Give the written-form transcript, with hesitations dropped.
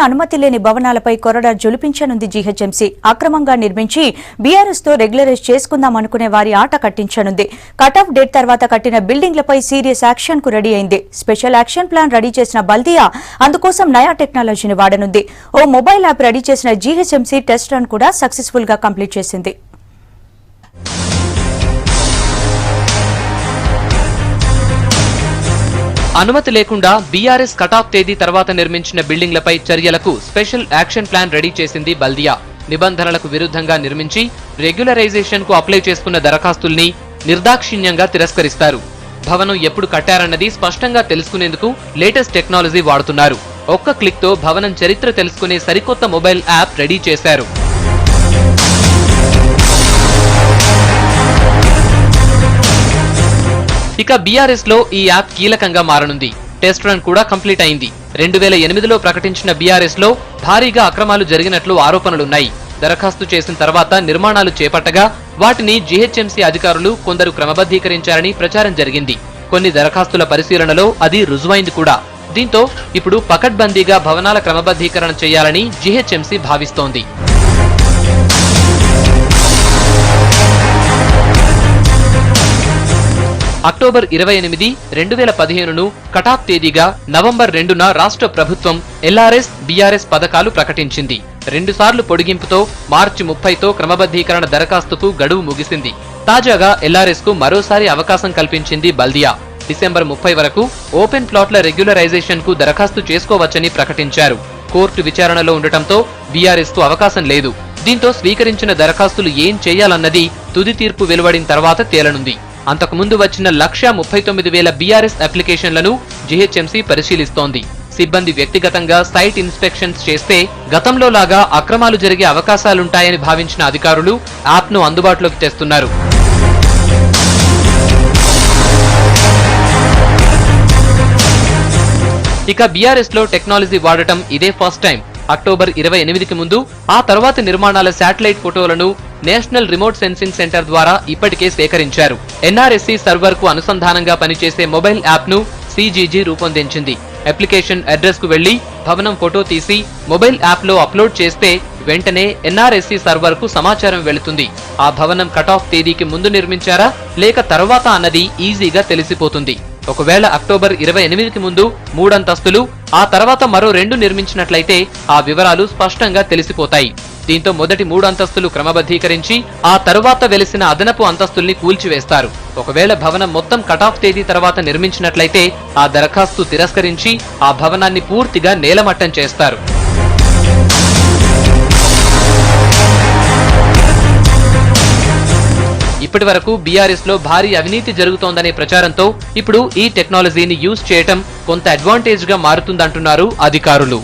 అనుమతి లేని భవనాలపై కొరడా జొలిపించనుంది జీహెచ్ఎంసీ. అక్రమంగా నిర్మించి బీఆర్ఎస్ తో రెగ్యులరైజ్ చేసుకుందామనుకునే వారి ఆట కట్టించనుంది. కట్ ఆఫ్ డేట్ తర్వాత కట్టిన బిల్డింగ్లపై సీరియస్ యాక్షన్ కు రెడీ అయింది. స్పెషల్ యాక్షన్ ప్లాన్ రెడీ చేసిన బల్దియా అందుకోసం నయా టెక్నాలజీని వాడనుంది. ఓ మొబైల్ యాప్ రెడీ చేసిన జీహెచ్ఎంసీ టెస్ట్ రన్ కూడా సక్సెస్ఫుల్ గా కంప్లీట్ చేసింది. అనుమతి లేకుండా బీఆర్ఎస్ కటాఫ్ తేదీ తర్వాత నిర్మించిన బిల్డింగ్లపై చర్యలకు స్పెషల్ యాక్షన్ ప్లాన్ రెడీ చేసింది బల్దియా. నిబంధనలకు విరుద్ధంగా నిర్మించి రెగ్యులరైజేషన్ కు అప్లై చేసుకున్న దరఖాస్తుల్ని నిర్దాక్షిణ్యంగా తిరస్కరిస్తారు. భవనం ఎప్పుడు కట్టారన్నది స్పష్టంగా తెలుసుకునేందుకు లేటెస్ట్ టెక్నాలజీ వాడుతున్నారు. ఒక్క క్లిక్ తో భవనం చరిత్ర తెలుసుకునే సరికొత్త మొబైల్ యాప్ రెడీ చేశారు. ఇక బీఆర్ఎస్ లో ఈ యాప్ కీలకంగా మారనుంది. టెస్ట్ రన్ కూడా కంప్లీట్ అయింది. 2008లో ప్రకటించిన బీఆర్ఎస్ లో భారీగా అక్రమాలు జరిగినట్లు ఆరోపణలున్నాయి. దరఖాస్తు చేసిన తర్వాత నిర్మాణాలు చేపట్టగా వాటిని జీహెచ్ఎంసీ అధికారులు కొందరు క్రమబద్ధీకరించారని ప్రచారం జరిగింది. కొన్ని దరఖాస్తుల పరిశీలనలో అది రుజువైంది కూడా. దీంతో ఇప్పుడు పకడ్బందీగా భవనాల క్రమబద్ధీకరణ చేయాలని జీహెచ్ఎంసీ భావిస్తోంది. అక్టోబర్ 28, 2015ను కటాఫ్ తేదీగా, నవంబర్ 2న రాష్ట్ర ప్రభుత్వం ఎల్ఆర్ఎస్, బీఆర్ఎస్ పథకాలు ప్రకటించింది. 2 సార్లు పొడిగింపుతో మార్చి 30తో క్రమబద్ధీకరణ దరఖాస్తుకు గడువు ముగిసింది. తాజాగా ఎల్ఆర్ఎస్ కు మరోసారి అవకాశం కల్పించింది బల్దియా. డిసెంబర్ 30 వరకు ఓపెన్ ప్లాట్ల రెగ్యులరైజేషన్ కు దరఖాస్తు చేసుకోవచ్చని ప్రకటించారు. కోర్టు విచారణలో ఉండటంతో బీఆర్ఎస్ కు అవకాశం లేదు. దీంతో స్వీకరించిన దరఖాస్తులు ఏం చేయాలన్నది తుది తీర్పు వెలువడిన తర్వాత తేలనుంది. అంతకుముందు వచ్చిన 1,39,000 బీఆర్ఎస్ అప్లికేషన్లను జీహెచ్ఎంసీ పరిశీలిస్తోంది. సిబ్బంది వ్యక్తిగతంగా సైట్ ఇన్స్పెక్షన్స్ చేస్తే గతంలో లాగా అక్రమాలు జరిగే అవకాశాలుంటాయని భావించిన అధికారులు యాప్ను అందుబాటులోకి తెస్తున్నారు. ఇక బీఆర్ఎస్ లో టెక్నాలజీ వాడటం ఇదే ఫస్ట్ టైం. అక్టోబర్ 28కి ముందు, ఆ తర్వాత నిర్మాణాల శాటిలైట్ ఫోటోలను నేషనల్ రిమోట్ సెన్సింగ్ సెంటర్ ద్వారా ఇప్పటికే సేకరించారు. ఎన్ఆర్ఎస్సీ సర్వర్ కు అనుసంధానంగా పనిచేసే మొబైల్ యాప్ ను సీజీజీ రూపొందించింది. అప్లికేషన్ అడ్రస్ కు వెళ్లి భవనం ఫోటో తీసి మొబైల్ యాప్ లో అప్లోడ్ చేస్తే వెంటనే ఎన్ఆర్ఎస్సీ సర్వర్ కు సమాచారం వెళుతుంది. ఆ భవనం కటాఫ్ తేదీకి ముందు నిర్మించారా లేక తర్వాత అన్నది ఈజీగా తెలిసిపోతుంది. ఒకవేళ అక్టోబర్ 28కి ముందు 3 అంతస్తులు, ఆ తర్వాత మరో 2 నిర్మించినట్లయితే ఆ వివరాలు స్పష్టంగా తెలిసిపోతాయి. దీంతో మొదటి 3 అంతస్తులు క్రమబద్ధీకరించి ఆ తరువాత వెలిసిన అదనపు అంతస్తుల్ని కూల్చివేస్తారు. ఒకవేళ భవనం మొత్తం కటాఫ్ తేదీ తర్వాత నిర్మించినట్లయితే ఆ దరఖాస్తు తిరస్కరించి ఆ భవనాన్ని పూర్తిగా నేలమట్టం చేస్తారు. ఇప్పటి వరకు బీఆర్ఎస్ లో భారీ అవినీతి జరుగుతోందనే ప్రచారంతో ఇప్పుడు ఈ టెక్నాలజీని యూజ్ చేయటం కొంత అడ్వాంటేజ్ గా మారుతుందంటున్నారు అధికారులు.